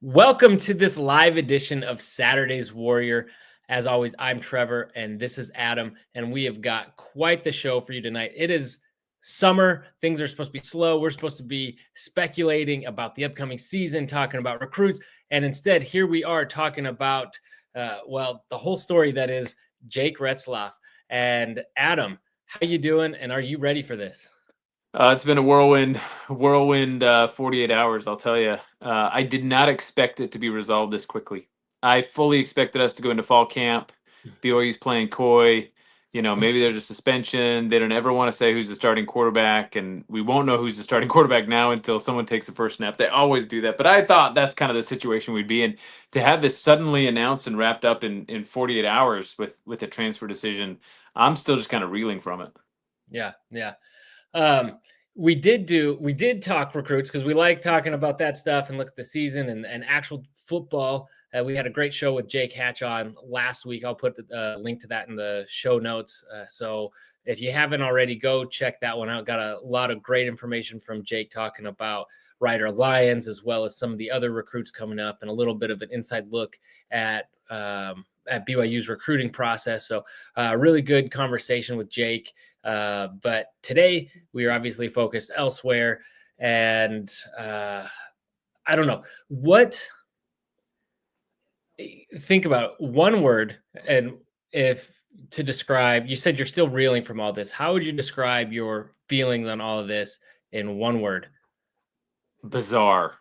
Welcome to this live edition of Saturday's Warrior. As always, I'm Trevor and this is Adam, and we have got quite the show for you tonight. It is summer. Things are supposed to be slow. We're supposed to be speculating about the upcoming season, talking about recruits, and instead here we are talking about, the whole story that is Jake Retzlaff. And Adam, how you doing, and are you ready for this? It's been a whirlwind 48 hours, I'll tell you. I did not expect it to be resolved this quickly. I fully expected us to go into fall camp. BYU's playing coy. Maybe there's a suspension. They don't ever want to say who's the starting quarterback, and we won't know who's the starting quarterback now until someone takes the first snap. They always do that. But I thought that's kind of the situation we'd be in. To have this suddenly announced and wrapped up in 48 hours with a transfer decision, I'm still just kind of reeling from it. Yeah. We did talk recruits because we like talking about that stuff and look at the season and actual football. We had a great show with Jake Hatch on last week. I'll put the link to that in the show notes. So if you haven't already, go check that one out. Got a lot of great information from Jake talking about Ryder Lions as well as some of the other recruits coming up and a little bit of an inside look at BYU's recruiting process. So really good conversation with Jake. But today we are obviously focused elsewhere. And I don't know think about one word. And if to describe, you said you're still reeling from all this. How would you describe your feelings on all of this in one word? Bizarre.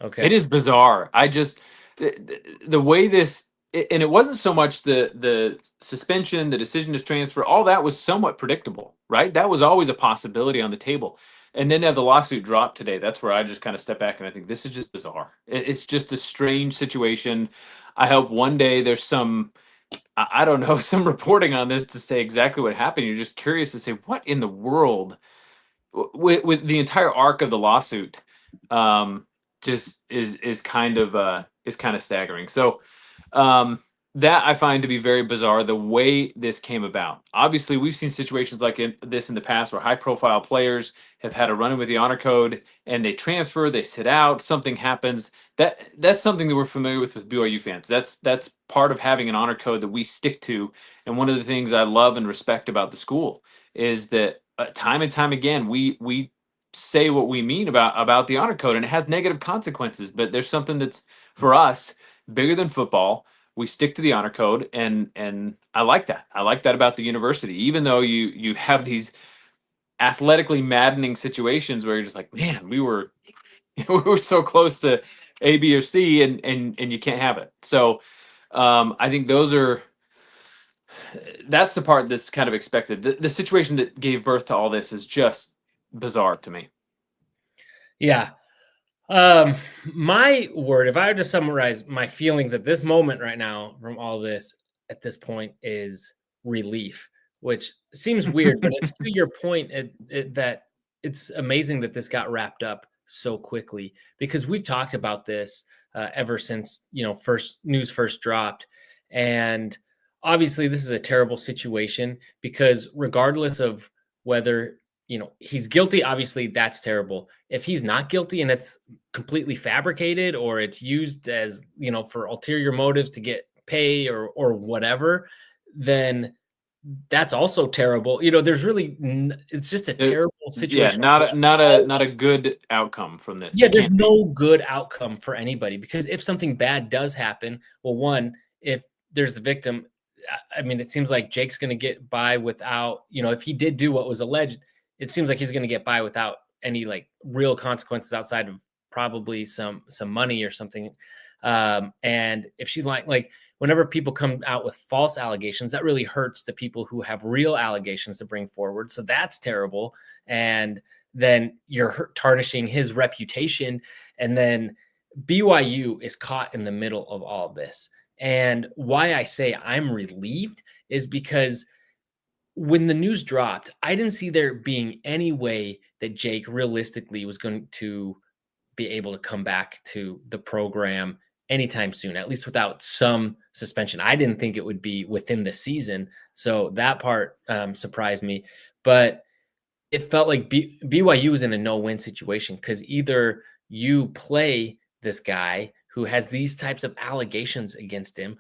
Okay. It is bizarre. The way this, and it wasn't so much the suspension, the decision to transfer, all that was somewhat predictable, right? That was always a possibility on the table. And then to have the lawsuit drop today, that's where I just kind of step back and I think this is just bizarre. It's just a strange situation. I hope one day there's I don't know, some reporting on this to say exactly what happened. You're just curious to say, what in the world, with the entire arc of the lawsuit, just is kind of staggering. So that I find to be very bizarre, the way this came about. Obviously, we've seen situations like this in the past where high-profile players have had a run-in with the honor code and they transfer, they sit out, something happens. That's something that we're familiar with BYU fans. That's part of having an honor code that we stick to. And one of the things I love and respect about the school is that time and time again we say what we mean about the honor code, and it has negative consequences. But there's something that's, for us, bigger than football. We stick to the honor code, and I like that. I like that about the university. Even though you have these athletically maddening situations where you're just like, man, we were we were so close to A, B, or C, and you can't have it. So I think that's the part that's kind of expected. The situation that gave birth to all this is just bizarre to me. Yeah. My word, if I were to summarize my feelings at this moment right now from all this at this point, is relief, which seems weird, but it's to your point that it's amazing that this got wrapped up so quickly, because we've talked about this ever since, first news first dropped. And obviously this is a terrible situation because regardless of whether he's guilty, obviously that's terrible. If he's not guilty and it's completely fabricated or it's used as, for ulterior motives to get pay or whatever, then that's also terrible. There's really, it's just a terrible situation. Yeah, not a good outcome from this. Yeah, there's no good outcome for anybody, because if something bad does happen, well, one, if there's the victim, I mean, it seems like Jake's going to get by without, if he did do what was alleged, it seems like he's going to get by without any like real consequences outside of probably some money or something. And if she's like whenever people come out with false allegations, that really hurts the people who have real allegations to bring forward. So that's terrible. And then you're tarnishing his reputation. And then BYU is caught in the middle of all of this. And why I say I'm relieved is because when the news dropped, I didn't see there being any way that Jake realistically was going to be able to come back to the program anytime soon, at least without some suspension. I didn't think it would be within the season. So that part surprised me. But it felt like BYU was in a no-win situation, because either you play this guy who has these types of allegations against him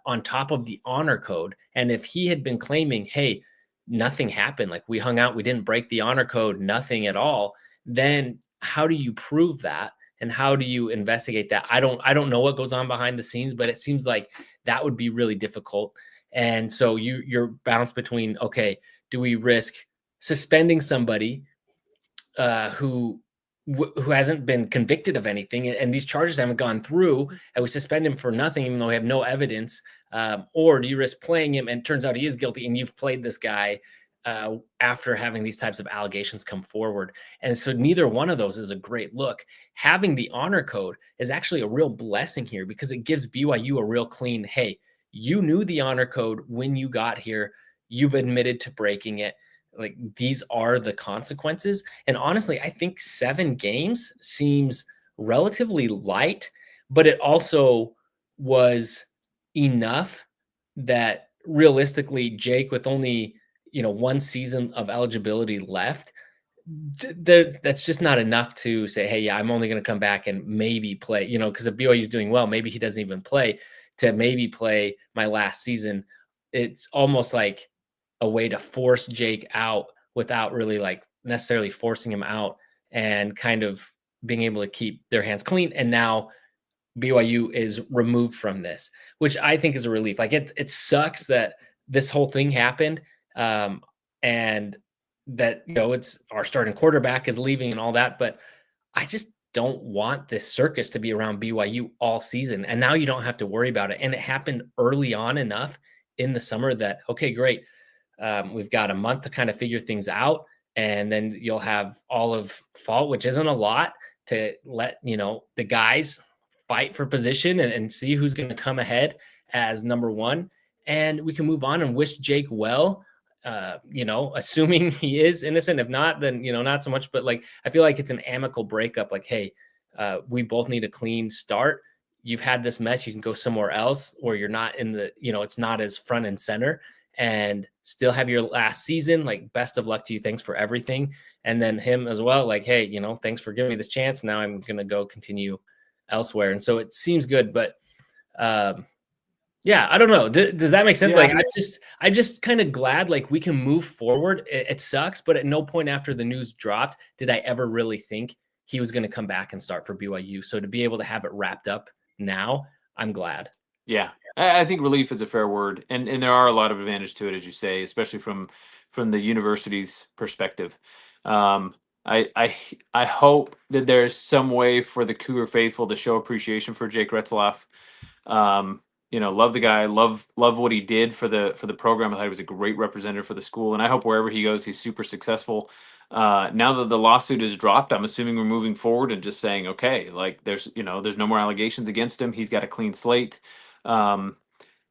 on top of the honor code. And if he had been claiming, hey, nothing happened, like we hung out, we didn't break the honor code, nothing at all, then how do you prove that? And how do you investigate that? I don't know what goes on behind the scenes, but it seems like that would be really difficult. And so you're bounced between, okay, do we risk suspending somebody who hasn't been convicted of anything, and these charges haven't gone through, and we suspend him for nothing, even though we have no evidence? Or do you risk playing him, and it turns out he is guilty, and you've played this guy after having these types of allegations come forward? And so neither one of those is a great look. Having the honor code is actually a real blessing here because it gives BYU a real clean, hey, you knew the honor code when you got here. You've admitted to breaking it. Like, these are the consequences. And honestly, I think 7 games seems relatively light, but it also was enough that realistically, Jake, with only, 1 season of eligibility left, that's just not enough to say, hey, yeah, I'm only going to come back and maybe play, because if BYU is doing well, maybe he doesn't even play, to maybe play my last season. It's almost like a way to force Jake out without really like necessarily forcing him out, and kind of being able to keep their hands clean. And now BYU is removed from this, which I think is a relief. Like, it sucks that this whole thing happened. And that, it's our starting quarterback is leaving and all that, but I just don't want this circus to be around BYU all season. And now you don't have to worry about it. And it happened early on enough in the summer that, okay, great. We've got a month to kind of figure things out. And then you'll have all of fall, which isn't a lot, to let, the guys fight for position and see who's going to come ahead as number one. And we can move on and wish Jake well, assuming he is innocent. If not, then, not so much. But like, I feel like it's an amicable breakup. Like, hey, we both need a clean start. You've had this mess. You can go somewhere else where you're not in the, it's not as front and center, and still have your last season. Like, best of luck to you. Thanks for everything. And then him as well. Like, hey, thanks for giving me this chance. Now I'm going to go continue elsewhere. And so it seems good, but yeah, I don't know. Does that make sense? Yeah. Like, I just kind of glad, like, we can move forward. It sucks, but at no point after the news dropped did I ever really think he was going to come back and start for BYU. So to be able to have it wrapped up now, I'm glad. Yeah, I think relief is a fair word, and there are a lot of advantage to it, as you say, especially from the university's perspective. I hope that there's some way for the Cougar faithful to show appreciation for Jake Retzlaff. Love the guy, love what he did for the program. I thought he was a great representative for the school, and I hope wherever he goes, he's super successful. Now that the lawsuit is dropped, I'm assuming we're moving forward and just saying, okay, like there's no more allegations against him. He's got a clean slate, and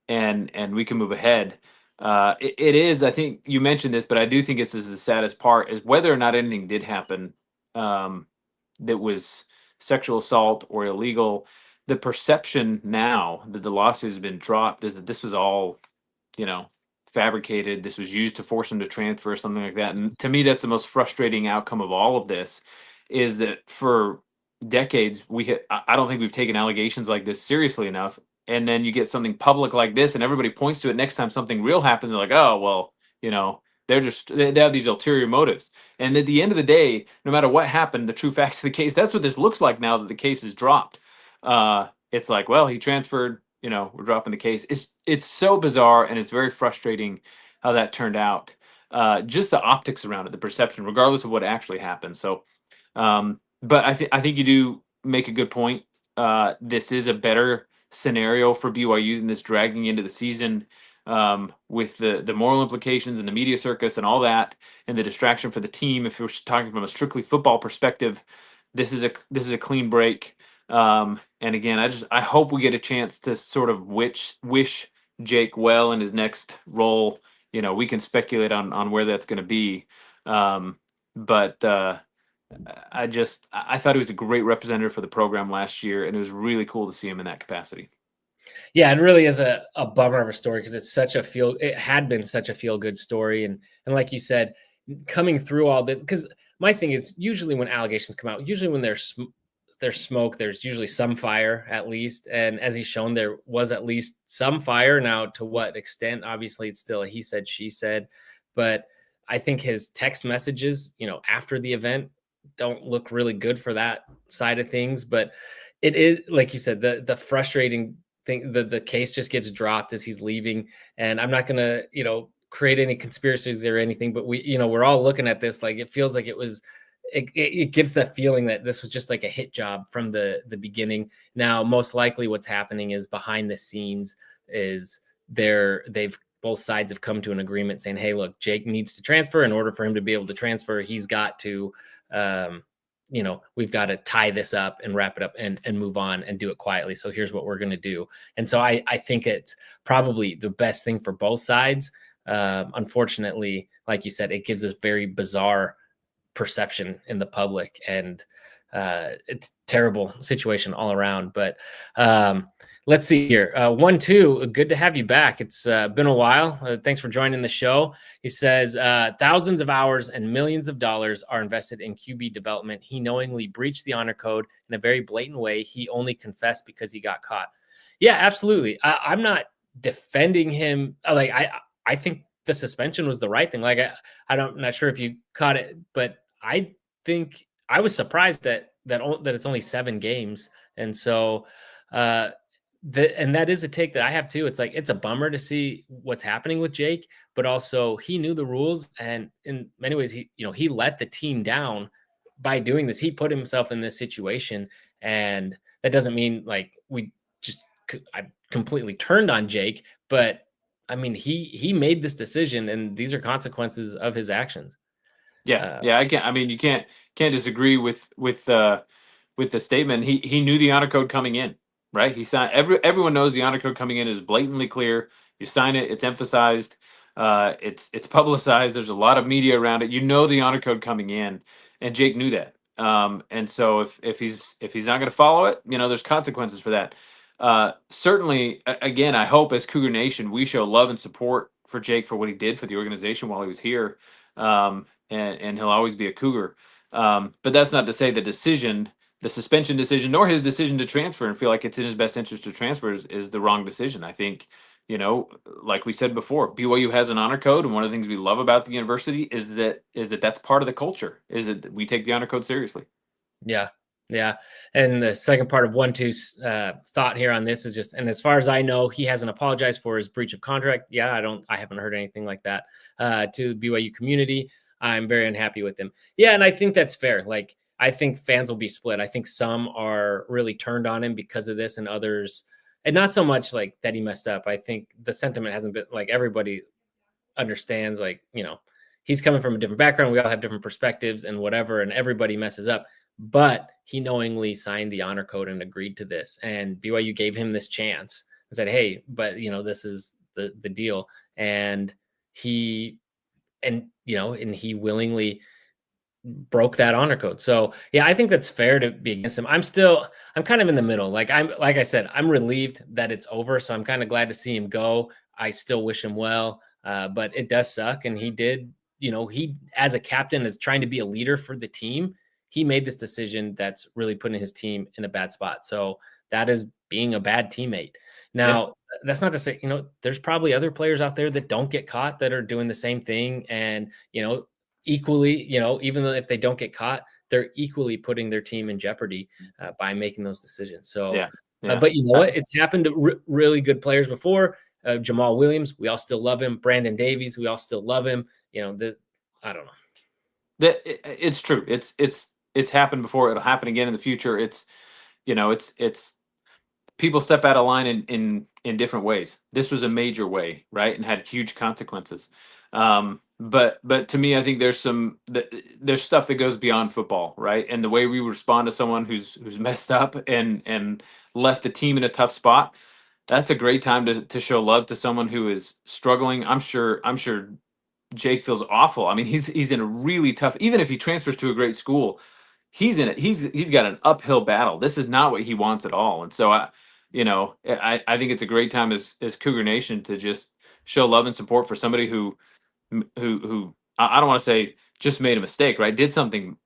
we can move ahead. It is, I think you mentioned this, but I do think this is the saddest part, is whether or not anything did happen that was sexual assault or illegal. The perception now that the lawsuit has been dropped is that this was all, fabricated. This was used to force him to transfer, something like that. And to me, that's the most frustrating outcome of all of this, is that for decades I don't think we've taken allegations like this seriously enough. And then you get something public like this, and everybody points to it. Next time something real happens, they're like, oh, well, they have these ulterior motives. And at the end of the day, no matter what happened, the true facts of the case, that's what this looks like now that the case is dropped. It's like, well, he transferred, we're dropping the case. It's so bizarre, and it's very frustrating how that turned out. Just the optics around it, the perception, regardless of what actually happened. So, but I think you do make a good point. This is a better scenario for BYU than this dragging into the season, with the moral implications and the media circus and all that, and the distraction for the team. If we're talking from a strictly football perspective, this is a clean break. And again, I hope we get a chance to sort of wish Jake well in his next role. We can speculate on where that's going to be. But I thought he was a great representative for the program last year, and it was really cool to see him in that capacity. Yeah, it really is a bummer of a story, because it had been such a feel good story. And like you said, coming through all this, because my thing is, usually when allegations come out, usually when they're there's smoke, there's usually some fire at least. And as he's shown, there was at least some fire. Now, to what extent? Obviously, it's still a he said, she said. But I think his text messages, after the event, don't look really good for that side of things. But it is, like you said, the frustrating thing. The case just gets dropped as he's leaving, and I'm not gonna create any conspiracies or anything. But we're all looking at this like it feels like it was it gives the feeling that this was just like a hit job from the beginning. Now, most likely what's happening is behind the scenes is they've both sides have come to an agreement saying, hey, look, Jake needs to transfer. In order for him to be able to transfer, he's got to, we've got to tie this up and wrap it up and move on and do it quietly. So here's what we're going to do. And so I think it's probably the best thing for both sides. Unfortunately, like you said, it gives us very bizarre perception in the public, and it's a terrible situation all around. But let's see here. 1-2, good to have you back. It's been a while. Thanks for joining the show. He says thousands of hours and millions of dollars are invested in QB development. He knowingly breached the honor code in a very blatant way. He only confessed because he got caught. Yeah, absolutely. I'm not defending him. Like I think the suspension was the right thing. Like I'm not sure if you caught it, but I think I was surprised that it's only 7 games. And so and that is a take that I have too. It's like, it's a bummer to see what's happening with Jake, but also he knew the rules, and in many ways he let the team down by doing this. He put himself in this situation, and that doesn't mean like I completely turned on Jake, but I mean, he made this decision, and these are consequences of his actions. Yeah, I can't. I mean, you can't disagree with the statement. He knew the honor code coming in, right? He signed. Everyone knows the honor code coming in is blatantly clear. You sign it. It's emphasized. It's publicized. There's a lot of media around it. You know the honor code coming in, and Jake knew that. And so if he's not going to follow it, there's consequences for that. Certainly, again, I hope as Cougar Nation we show love and support for Jake for what he did for the organization while he was here. And he'll always be a Cougar. But that's not to say the suspension decision, nor his decision to transfer and feel like it's in his best interest to transfer is the wrong decision. I think, like we said before, BYU has an honor code, and one of the things we love about the university is that that's part of the culture, is that we take the honor code seriously. Yeah. Yeah. And the second part of 1-2's thought here on this is just, and as far as I know, he hasn't apologized for his breach of contract. Yeah, I haven't heard anything like that to the BYU community. I'm very unhappy with him. Yeah, and I think that's fair. Like, I think fans will be split. I think some are really turned on him because of this, and others, and not so much like that he messed up. I think the sentiment hasn't been like, everybody understands, like, he's coming from a different background. We all have different perspectives and whatever, and everybody messes up. But he knowingly signed the honor code and agreed to this. And BYU gave him this chance and said, hey, but this is the deal. And he willingly broke that honor code. So yeah, I think that's fair to be against him. I'm kind of in the middle. Like I said, I'm relieved that it's over. So I'm kind of glad to see him go. I still wish him well. But it does suck. And he did, he, as a captain, is trying to be a leader for the team. He made this decision that's really putting his team in a bad spot. So that is being a bad teammate. Now, that's not to say, there's probably other players out there that don't get caught that are doing the same thing. And, equally, even though if they don't get caught, they're equally putting their team in jeopardy by making those decisions. So, but you know what? It's happened to really good players before. Jamal Williams, we all still love him. Brandon Davies, we all still love him. I don't know. It's true. It's happened before. It'll happen again in the future. It's people step out of line in different ways. This was a major way, right, and had huge consequences. But to me, I think there's stuff that goes beyond football, right? And the way we respond to someone who's messed up and left the team in a tough spot, that's a great time to show love to someone who is struggling. I'm sure Jake feels awful. I mean, he's in a really tough. Even if he transfers to a great school, he's in it. He's got an uphill battle. This is not what he wants at all. And so I think it's a great time as Cougar Nation to just show love and support for somebody who I don't want to say just made a mistake, right? Did something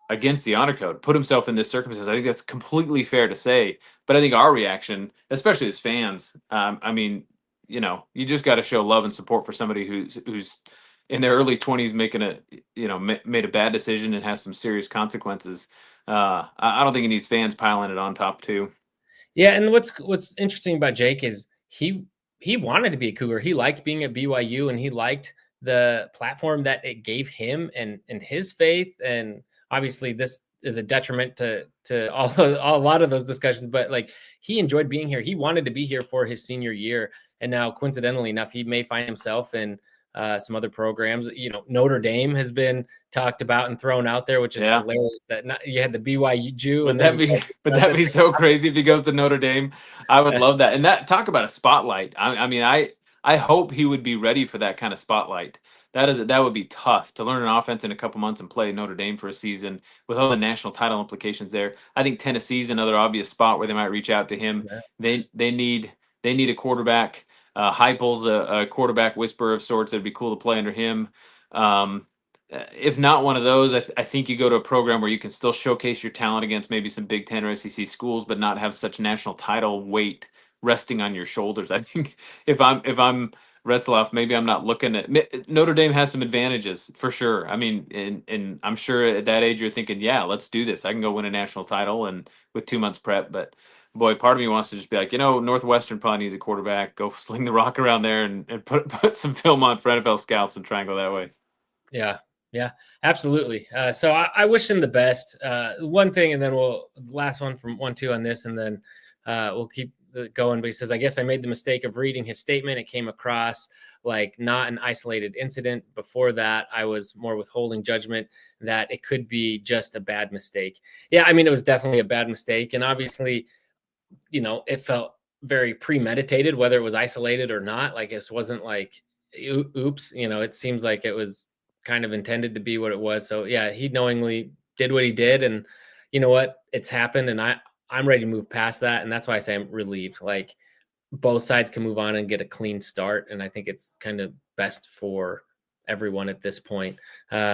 against the honor code, put himself in this circumstance. I think that's completely fair to say. But I think our reaction, especially as fans, I mean, you just got to show love and support for somebody who's in their early 20s making made a bad decision and has some serious consequences. I don't think he needs fans piling it on top too. Yeah, and what's interesting about Jake is he wanted to be a Cougar. He liked being at BYU, and he liked the platform that it gave him and his faith. And obviously, this is a detriment to a lot of those discussions. But like, he enjoyed being here. He wanted to be here for his senior year, and now coincidentally enough, he may find himself in some other programs. Notre Dame has been talked about and thrown out there, which is Yeah. hilarious. That you had the BYU Jew, Would and that then be would that be so crazy if he goes to Notre Dame? I would love that. And that, talk about a spotlight. I mean, I hope he would be ready for that kind of spotlight. That would be tough to learn an offense in a couple months and play Notre Dame for a season with all the national title implications there. I think Tennessee's another obvious spot where they might reach out to him. Yeah. They need a quarterback. Heupel's a quarterback whisperer of sorts. It'd be cool to play under him. Um, if not one of those, I think you go to a program where you can still showcase your talent against maybe some Big Ten or SEC schools, but not have such national title weight resting on your shoulders. I think if I'm Retzlaff, maybe I'm not looking at Notre Dame has some advantages for sure. I mean, and I'm sure at that age you're thinking, yeah, let's do this. I can go win a national title and with 2 months prep. But boy, part of me wants to just be like, Northwestern probably needs a quarterback. Go sling the rock around there and put some film on for NFL scouts and try and go that way. Yeah, yeah, absolutely. So I wish him the best. One thing, and then last one from 1-2 on this, and then we'll keep going. But he says, I guess I made the mistake of reading his statement. It came across like not an isolated incident. Before that, I was more withholding judgment that it could be just a bad mistake. Yeah, I mean, it was definitely a bad mistake. And obviously, it felt very premeditated, whether it was isolated or not. Like, it wasn't like, oops, it seems like it was kind of intended to be what it was. So yeah, he knowingly did what he did, and you know what? It's happened, and I'm ready to move past that. And that's why I say I'm relieved. Like, both sides can move on and get a clean start. And I think it's kind of best for everyone at this point.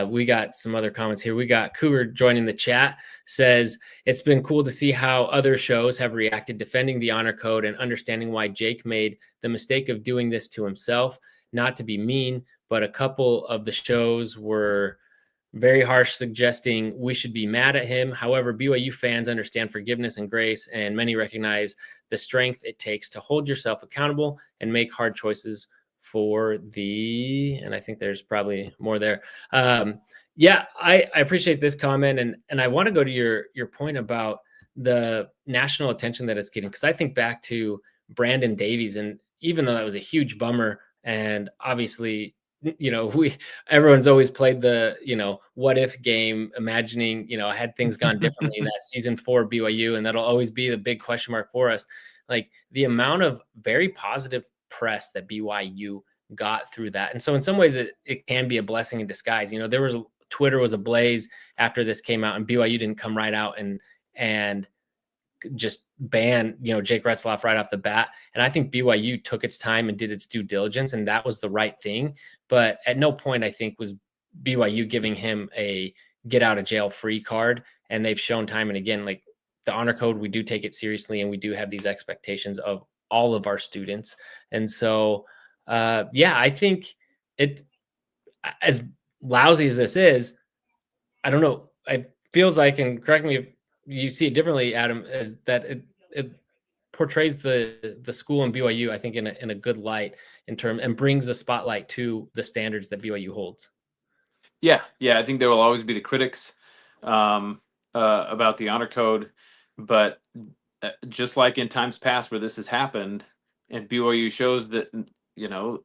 We got some other comments here. We got Cougar joining the chat, says, it's been cool to see how other shows have reacted defending the honor code and understanding why Jake made the mistake of doing this to himself. Not to be mean, but a couple of the shows were very harsh, suggesting we should be mad at him. However, BYU fans understand forgiveness and grace, and many recognize the strength it takes to hold yourself accountable and make hard choices and I think there's probably more there. Yeah, I appreciate this comment, and I want to go to your point about the national attention that it's getting, because I think back to Brandon Davies, and even though that was a huge bummer, and obviously, everyone's always played the what if game, imagining had things gone differently in that season 4 BYU, and that'll always be the big question mark for us. Like, the amount of very positive press that BYU got through that, and so in some ways it can be a blessing in disguise. Twitter was ablaze after this came out, and BYU didn't come right out and just ban Jake Retzlaff right off the bat. And I think BYU took its time and did its due diligence, and that was the right thing. But at no point, I think, was BYU giving him a get out of jail free card. And they've shown time and again, like, the honor code, we do take it seriously, and we do have these expectations of all of our students. And so yeah, I think it, as lousy as this is, I don't know, it feels like, and correct me if you see it differently, Adam, is that it portrays the school and BYU, I think, in a good light and brings a spotlight to the standards that BYU holds. Yeah, I think there will always be the critics about the honor code, but just like in times past where this has happened, and BYU shows that you know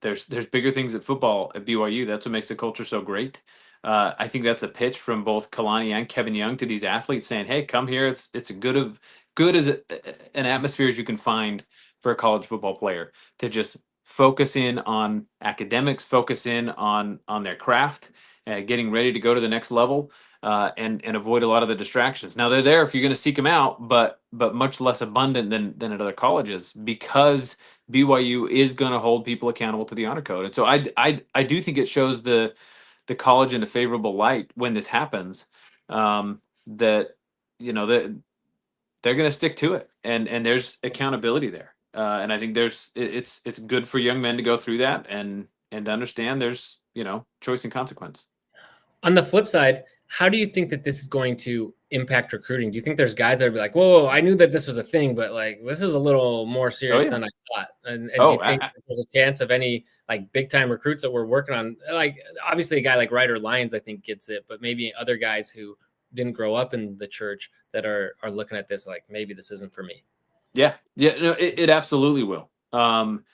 there's bigger things at football at BYU. That's what makes the culture so great. I think that's a pitch from both Kalani and Kevin Young to these athletes saying, "Hey, come here. It's a good as an atmosphere as you can find for a college football player to just focus in on academics, focus in on their craft, getting ready to go to the next level, and avoid a lot of the distractions. Now they're there if you're going to seek them out, but much less abundant than at other colleges because BYU is going to hold people accountable to the honor code. And so I do think it shows the the college in a favorable light when this happens, that that they're going to stick to it, and there's accountability there, and I think it's good for young men to go through that and to understand there's choice and consequence. On the flip side, how do you think that this is going to impact recruiting? Do you think there's guys that would be like, whoa, I knew that this was a thing, but like this is a little more Oh serious yeah. than I thought? And do Oh, you think there's a chance of any like big time recruits that we're working on? Like obviously a guy like Ryder Lyons, I think gets it, but maybe other guys who didn't grow up in the church that are looking at this like maybe this isn't for me. yeah, no, it absolutely will. And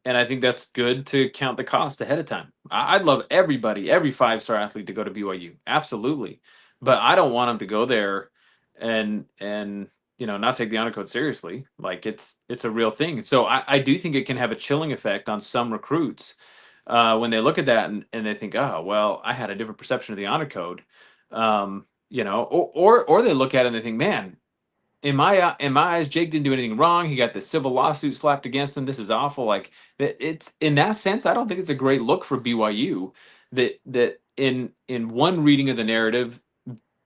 I think that's good to count the cost ahead of time. I'd love every 5-star athlete to go to BYU, absolutely, but I don't want them to go there and not take the honor code seriously. Like it's a real thing. So I do think it can have a chilling effect on some recruits when they look at that and they think, oh well, I had a different perception of the honor code, or they look at it and they think, man, in my eyes, Jake didn't do anything wrong. He got the civil lawsuit slapped against him. This is awful. Like it's in that sense, I don't think it's a great look for BYU that in one reading of the narrative,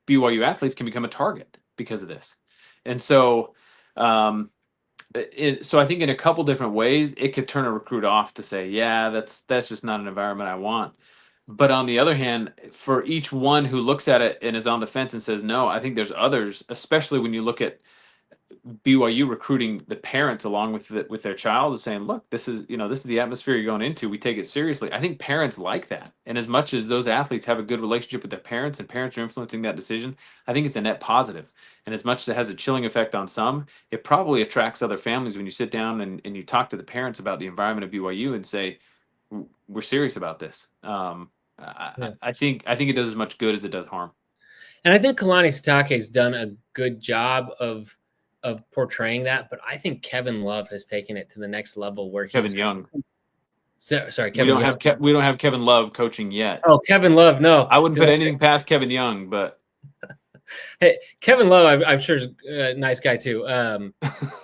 BYU athletes can become a target because of this. And so so I think in a couple different ways, it could turn a recruit off to say, yeah, that's just not an environment I want. But on the other hand, for each one who looks at it and is on the fence and says no, I think there's others, especially when you look at BYU recruiting the parents along with their child, is saying, look, this is the atmosphere you're going into. We take it seriously. I think parents like that. And as much as those athletes have a good relationship with their parents and parents are influencing that decision, I think it's a net positive. And as much as it has a chilling effect on some, it probably attracts other families when you sit down and you talk to the parents about the environment of BYU and say, we're serious about this. Yeah. I think it does as much good as it does harm. And I think Kalani Sitake has done a good job of portraying that, but I think Kevin Love has taken it to the next level where he's Kevin Young. Sorry, We Kevin don't Young. we don't have Kevin Love coaching yet. Oh, Kevin Love. No, I wouldn't did put I say? anything past Kevin Young, but Hey, Kevin Love, I'm sure is a nice guy too.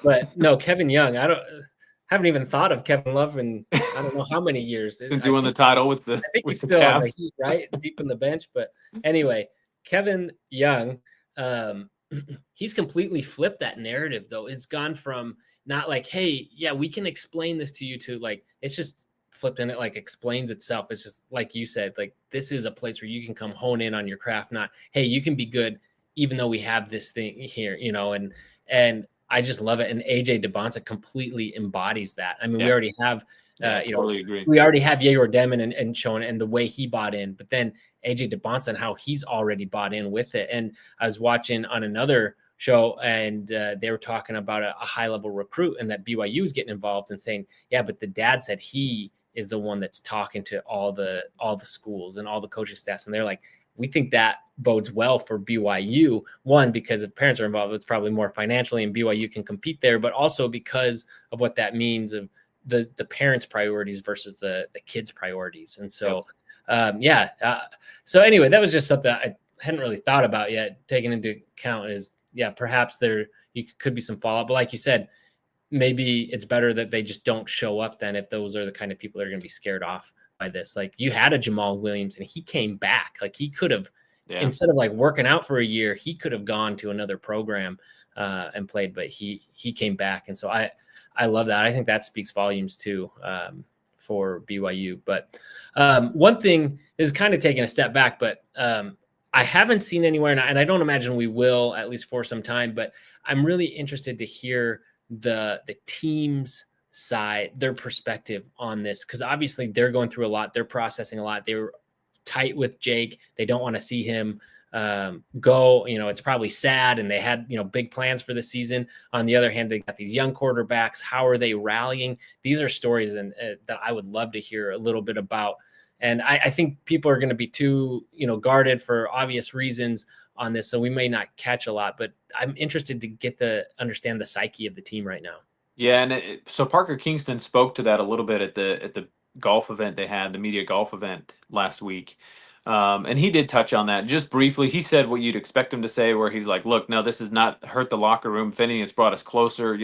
But no, Kevin Young. I haven't even thought of Kevin Love in I don't know how many years. since he won the title with the I think he's with the still on the Cavs. Heat, right? Deep in the bench. But anyway, Kevin Young, he's completely flipped that narrative, though. It's gone from not like, hey, yeah, we can explain this to you, to like, it's just flipped and it like explains itself. It's just like you said, like, this is a place where you can come hone in on your craft, not, hey, you can be good even though we have this thing here, and I just love it. And AJ DeBonta completely embodies that. I mean, we already have I totally agree. we already have Yegor Demon and shown and the way he bought in, but then AJ DeBonta and how he's already bought in with it. And I was watching on another show and they were talking about a high level recruit and that BYU is getting involved and saying, yeah, but the dad said he is the one that's talking to all the schools and all the coaching staffs. And they're like, we think that bodes well for BYU. One, because if parents are involved, it's probably more financially and BYU can compete there, but also because of what that means of the parents' priorities versus the kids' priorities. And so, so anyway, that was just something I hadn't really thought about yet. Taken into account is, perhaps there could be some fallout, but like you said, maybe it's better that they just don't show up then if those are the kind of people that are going to be scared off by this. Like you had a Jamal Williams and he came back. Like he could have, instead of like working out for a year, he could have gone to another program and played, but he came back. And so I love that. I think that speaks volumes too for BYU. But one thing is kind of taking a step back, but I haven't seen anywhere, and I don't imagine we will, at least for some time, but I'm really interested to hear the team's side, their perspective on this, because obviously they're going through a lot. They're processing a lot. They were tight with Jake. They don't want to see him go. It's probably sad, and they had big plans for the season. On the other hand, they got these young quarterbacks. How are they rallying? These are stories that I would love to hear a little bit about. And I think people are going to be too guarded for obvious reasons on this, so we may not catch a lot. But I'm interested to understand the psyche of the team right now. Yeah, and so Parker Kingston spoke to that a little bit at the golf event they had, the media golf event last week. And he did touch on that just briefly. He said what you'd expect him to say, where he's like, look, no, this has not hurt the locker room. If anything, it's brought us closer.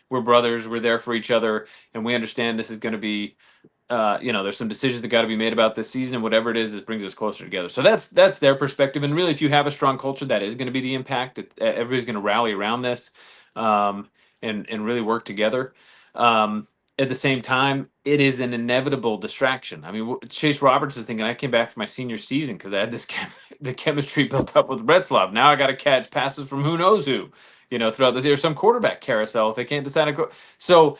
We're brothers. We're there for each other. And we understand this is going to be there's some decisions that got to be made about this season, and whatever it is, this brings us closer together. So that's their perspective. And really, if you have a strong culture, that is going to be the impact. That everybody's going to rally around this, and really work together. At the same time, it is an inevitable distraction. I mean, Chase Roberts is thinking, I came back for my senior season because I had the chemistry built up with Retzlaff. Now I got to catch passes from who knows who, throughout this year. Some quarterback carousel if they can't decide to go. So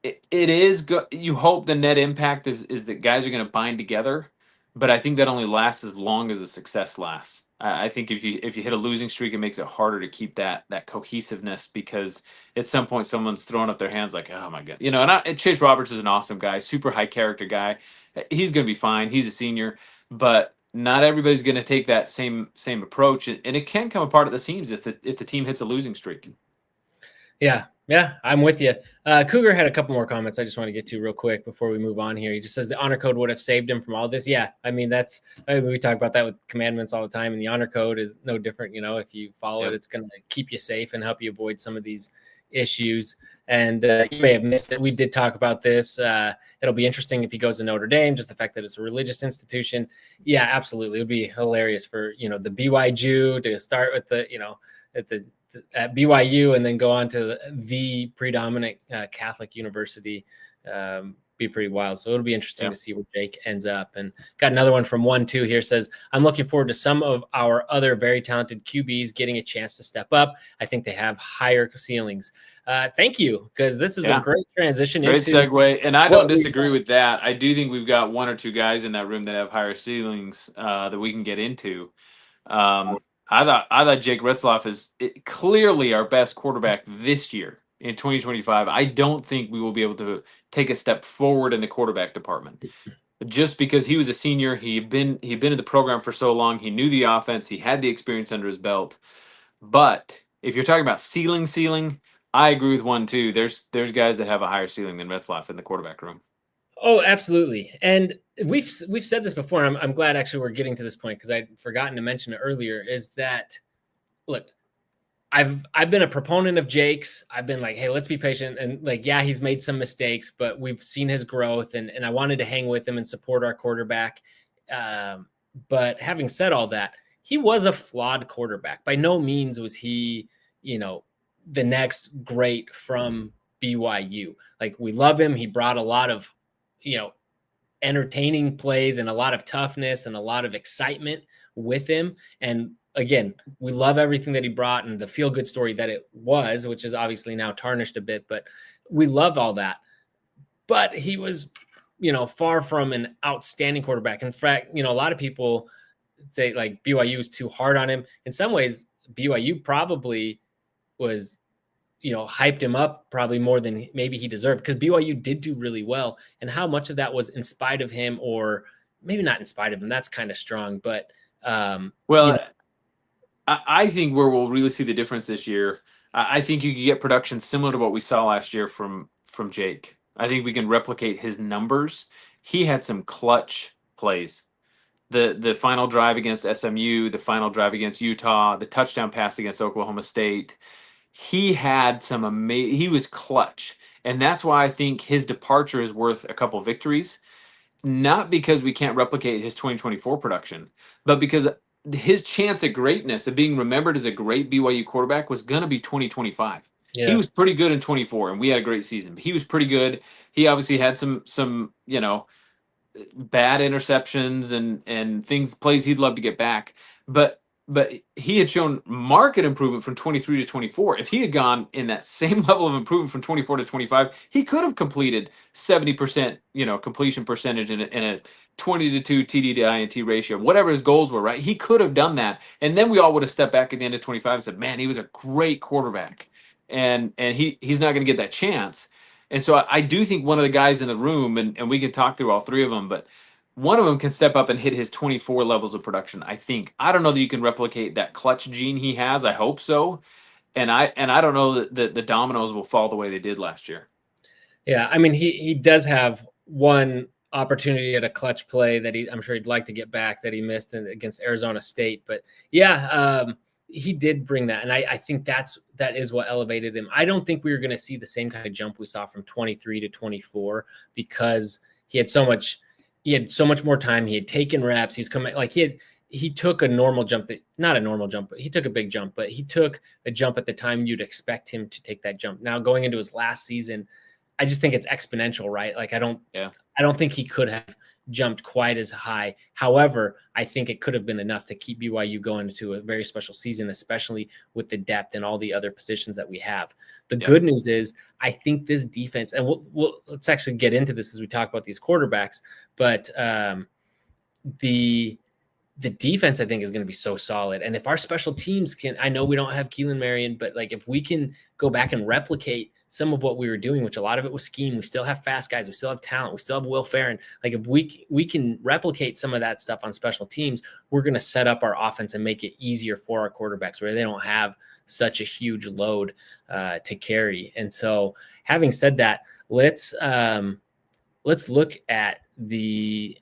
it is good. You hope the net impact is that guys are going to bind together, but I think that only lasts as long as the success lasts. I think if you hit a losing streak, it makes it harder to keep that cohesiveness, because at some point someone's throwing up their hands like, oh my god, And Chase Roberts is an awesome guy, super high character guy. He's going to be fine. He's a senior, but not everybody's going to take that same approach, and it can come apart at the seams if the team hits a losing streak. Yeah, I'm with you. Cougar had a couple more comments I just want to get to real quick before we move on here. He just says the honor code would have saved him from all this. Yeah, I mean, we talk about that with commandments all the time, and the honor code is no different. If you follow it, it's going to keep you safe and help you avoid some of these issues. And you may have missed it. We did talk about this. It'll be interesting if he goes to Notre Dame, just the fact that it's a religious institution. Yeah, absolutely. It would be hilarious for, the BYU to start with at BYU and then go on to the predominant Catholic university. Be pretty wild. So it'll be interesting to see where Jake ends up. And got another one from 1-2 here, says, I'm looking forward to some of our other very talented QBs getting a chance to step up. I think they have higher ceilings. Thank you, because this is a great transition. Great segue. And I don't disagree with that. I do think we've got one or two guys in that room that have higher ceilings that we can get into. I thought Jake Retzlaff is clearly our best quarterback this year in 2025. I don't think we will be able to take a step forward in the quarterback department, just because he was a senior. He'd been in the program for so long. He knew the offense. He had the experience under his belt. But if you're talking about ceiling, I agree with 1-2. There's guys that have a higher ceiling than Retzlaff in the quarterback room. Oh, absolutely. And we've said this before. I'm glad actually we're getting to this point, because I'd forgotten to mention it earlier, is that, look, I've been a proponent of Jake's. I've been like, hey, let's be patient. And he's made some mistakes, but we've seen his growth, and I wanted to hang with him and support our quarterback. But having said all that, he was a flawed quarterback. By no means was he, the next great from BYU. We love him. He brought a lot of, entertaining plays and a lot of toughness and a lot of excitement with him. And again, we love everything that he brought and the feel good story that it was, which is obviously now tarnished a bit, but we love all that. But he was, far from an outstanding quarterback. In fact, a lot of people say BYU is too hard on him. In some ways, BYU probably was, hyped him up probably more than maybe he deserved, because BYU did do really well. And how much of that was in spite of him, or maybe not in spite of him, that's kind of strong, but I think where we'll really see the difference this year, I think you can get production similar to what we saw last year from Jake. I think we can replicate his numbers. He had some clutch plays. The final drive against SMU, the final drive against Utah, the touchdown pass against Oklahoma State. He had some he was clutch. And that's why I think his departure is worth a couple victories. Not because we can't replicate his 2024 production, but because his chance at greatness, of being remembered as a great BYU quarterback, was going to be 2025. Yeah. He was pretty good in 24, and we had a great season. But he was pretty good. He obviously had some bad interceptions and plays he'd love to get back. But he had shown market improvement from 23 to 24. If he had gone in that same level of improvement from 24 to 25, he could have completed 70%, completion percentage in a 20 to 2 TD to INT ratio, whatever his goals were, right? He could have done that. And then we all would have stepped back at the end of 25 and said, man, he was a great quarterback. And he's not going to get that chance. And so I do think one of the guys in the room, and we can talk through all three of them, but one of them can step up and hit his 24 levels of production, I think. I don't know that you can replicate that clutch gene he has. I hope so. And I don't know that the dominoes will fall the way they did last year. Yeah, I mean, he does have one opportunity at a clutch play that I'm sure he'd like to get back, that he missed against Arizona State. But yeah, he did bring that. And I think that is what elevated him. I don't think we were going to see the same kind of jump we saw from 23 to 24, because he had so much more time. He had taken reps. He was coming like he took a normal jump, not a normal jump, but he took a big jump, but he took a jump at the time you'd expect him to take that jump. Now going into his last season, I just think it's exponential, right? Like I don't think he could have jumped quite as high. However, I think it could have been enough to keep BYU going into a very special season, especially with the depth and all the other positions that we have. The good news is I think this defense, and let's actually get into this as we talk about these quarterbacks, but the defense, I think, is going to be so solid. And if our special teams can, I know we don't have Keelan Marion, but like if we can go back and replicate some of what we were doing, which a lot of it was scheme, we still have fast guys, we still have talent, we still have Will Farron. Like if we can replicate some of that stuff on special teams, we're going to set up our offense and make it easier for our quarterbacks where they don't have such a huge load to carry. And so having said that, let's look at these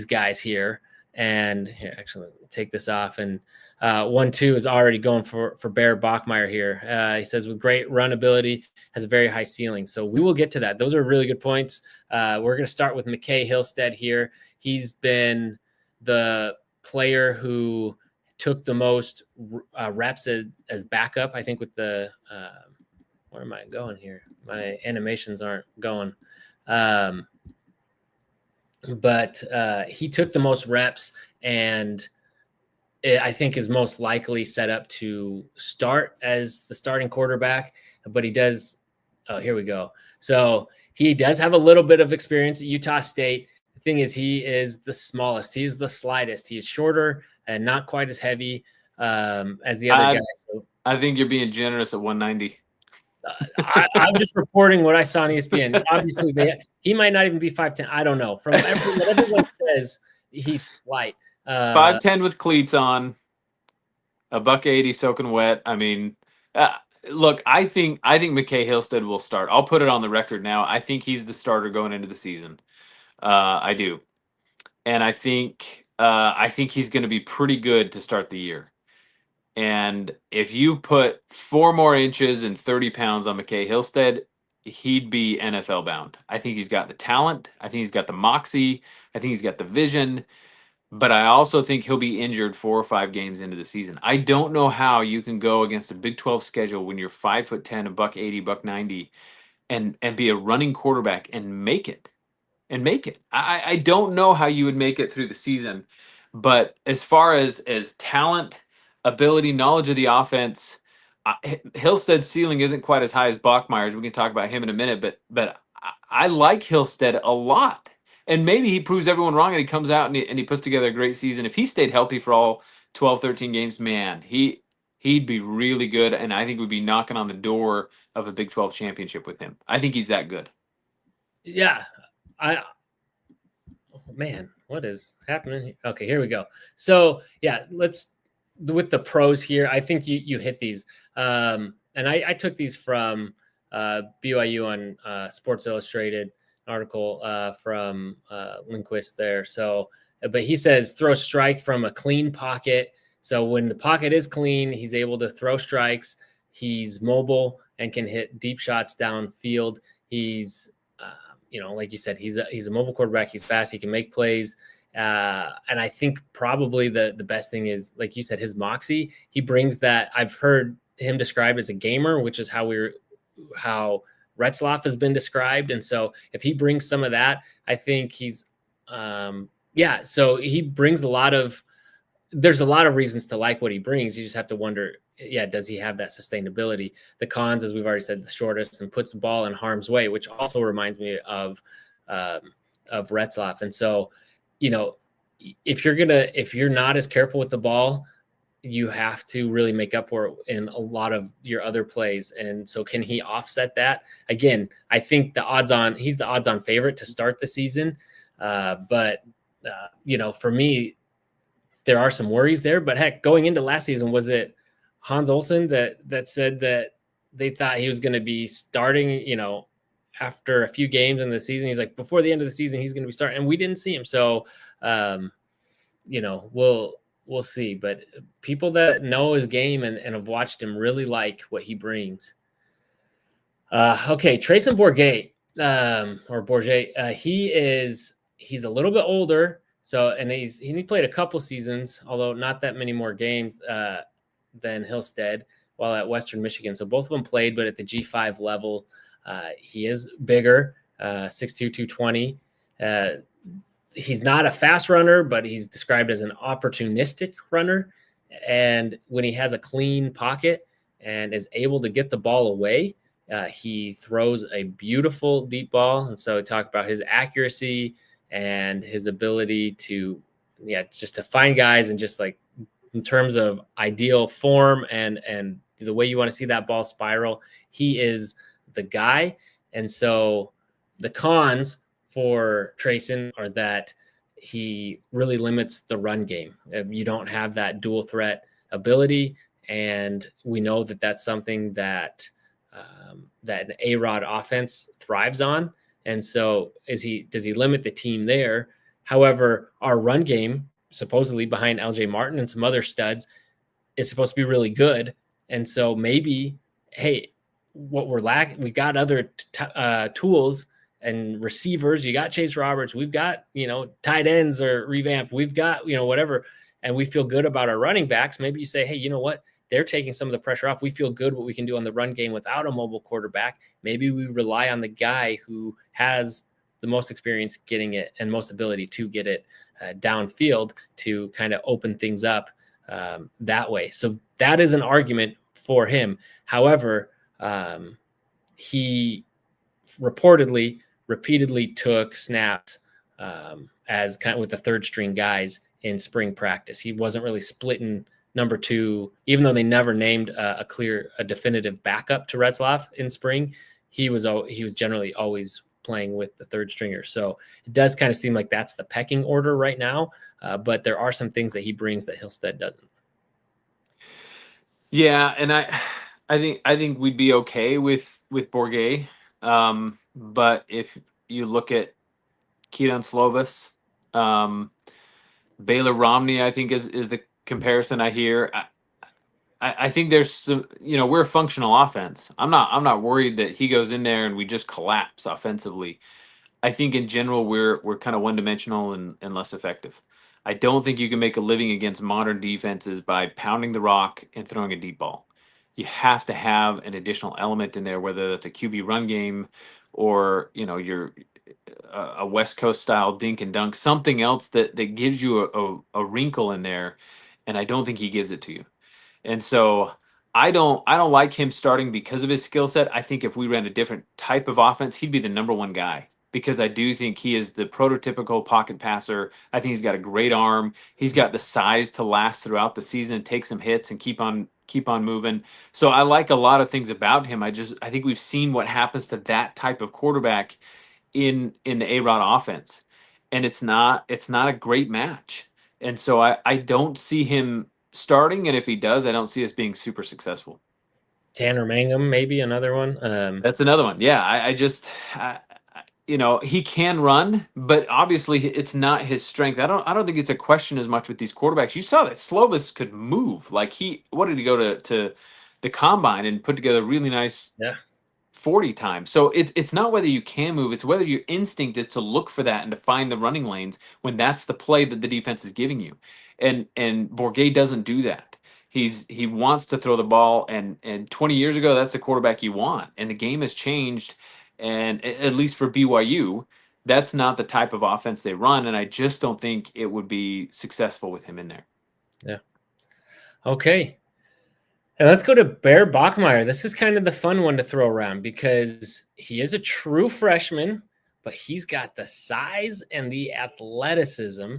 guys here. And here, actually, take this off. And 1-2 is already going for Bear Bachmeier here. He says, with great run ability, has a very high ceiling. So we will get to that. Those are really good points. We're going to start with McKay Hillstead here. He's been the player who took the most reps as backup, I think, with the where am I going here? My animations aren't going. But he took the most reps and I think is most likely set up to start as the starting quarterback, but he does. Oh, here we go. So he does have a little bit of experience at Utah State. The thing is, he is the smallest. He is the slightest. He is shorter and not quite as heavy as the other guys. So I think you're being generous at 190. I'm just reporting what I saw on ESPN. Obviously, he might not even be 5'10". I don't know. From what everyone says, he's slight. 5'10" with cleats on, $180 soaking wet. I mean, look, I think McKay Hillstead will start. I'll put it on the record now. I think he's the starter going into the season. I do, and I think he's going to be pretty good to start the year. And if you put 4 more inches and 30 pounds on McKay Hillstead, he'd be NFL bound. I think he's got the talent. I think he's got the moxie. I think he's got the vision. But I also think he'll be injured 4 or 5 games into the season. I don't know how you can go against a Big 12 schedule when you're 5'10", $180, $190, and be a running quarterback and make it. I don't know how you would make it through the season. But as far as talent, ability, knowledge of the offense, Hillstead's ceiling isn't quite as high as Bachmeier's. We can talk about him in a minute, but I like Hillstead a lot. And maybe he proves everyone wrong and he comes out and he puts together a great season. If he stayed healthy for all 12, 13 games, man, he'd be really good. And I think we'd be knocking on the door of a Big 12 championship with him. I think he's that good. Yeah. Man, what is happening here? Okay, here we go. So, yeah, with the pros here, I think you hit these. And I took these from BYU on Sports Illustrated article from Lindquist there. So, but he says throw strike from a clean pocket. So when the pocket is clean, he's able to throw strikes. He's mobile and can hit deep shots downfield. He's, like you said, he's a mobile quarterback. He's fast. He can make plays. And I think probably the best thing is, like you said, his moxie. He brings that. I've heard him described as a gamer, which is how Retzlaff has been described. And so if he brings some of that, I think he's, so he brings there's a lot of reasons to like what he brings. You just have to wonder, does he have that sustainability? The cons, as we've already said, the shortest and puts the ball in harm's way, which also reminds me of Retzlaff. And so, if you're not as careful with the ball, you have to really make up for it in a lot of your other plays. And so can he offset that? Again, I think he's the odds on favorite to start the season. But for me, there are some worries there, but heck, going into last season, was it Hans Olsen that said that they thought he was going to be starting, after a few games in the season? He's like, before the end of the season, he's going to be starting, and we didn't see him. So, we'll see. But people that know his game and have watched him really like what he brings. Okay, Trayson Bourget. or Bourget. He's a little bit older. So, and he played a couple seasons, although not that many more games than Hillstead while at Western Michigan. So both of them played, but at the G5 level. He is bigger, 6'2", 220. He's not a fast runner, but he's described as an opportunistic runner. And when he has a clean pocket and is able to get the ball away, he throws a beautiful deep ball. And so talk about his accuracy and his ability to, just to find guys and just like in terms of ideal form and the way you want to see that ball spiral, he is the guy. And so the cons for Trayson are that he really limits the run game. You don't have that dual threat ability, and we know that that's something that that an A-Rod offense thrives on. And so does he limit the team there? However, our run game, supposedly behind LJ Martin and some other studs, is supposed to be really good. And so maybe, hey, what we're lacking, we got other tools and receivers. You got Chase Roberts. We've got, tight ends or revamped. We've got, whatever. And we feel good about our running backs. Maybe you say, hey, you know what? They're taking some of the pressure off. We feel good what we can do on the run game without a mobile quarterback. Maybe we rely on the guy who has the most experience getting it and most ability to get it downfield to kind of open things up that way. So that is an argument for him. However, he repeatedly took snaps as kind of with the third string guys in spring practice. He wasn't really splitting number two, even though they never named a definitive backup to Retzlaff in spring. He was generally always playing with the third stringer. So it does kind of seem like that's the pecking order right now. But there are some things that he brings that Hillstead doesn't. Yeah, and I think we'd be okay with Bourget. But if you look at Keaton Slovis, Baylor Romney, I think is the comparison I hear. I think there's some, we're a functional offense. I'm not worried that he goes in there and we just collapse offensively. I think in general we're kind of one dimensional and less effective. I don't think you can make a living against modern defenses by pounding the rock and throwing a deep ball. You have to have an additional element in there, whether that's a QB run game or you're a West Coast style dink and dunk, something else that gives you a wrinkle in there. And I don't think he gives it to you. And so I don't like him starting because of his skill set. I think if we ran a different type of offense, he'd be the number one guy because I do think he is the prototypical pocket passer. I think he's got a great arm. He's got the size to last throughout the season, take some hits and keep on moving. So I like a lot of things about him. I think we've seen what happens to that type of quarterback in the A-Rod offense. And it's not a great match. And so I don't see him starting, and if he does, I don't see us being super successful. Tanner Mangum, maybe another one. That's another one. Yeah, he can run, but obviously it's not his strength. I don't think it's a question as much with these quarterbacks. You saw that Slovis could move. Like what did he go to the combine and put together a really nice 40 times. So it's not whether you can move, it's whether your instinct is to look for that and to find the running lanes when that's the play that the defense is giving you. And Bourget doesn't do that. He wants to throw the ball, and 20 years ago that's the quarterback you want. And the game has changed, and at least for BYU, that's not the type of offense they run, and I just don't think it would be successful with him in there. Yeah. Okay. And let's go to Bear Bachmeier. This is kind of the fun one to throw around because he is a true freshman, but he's got the size and the athleticism.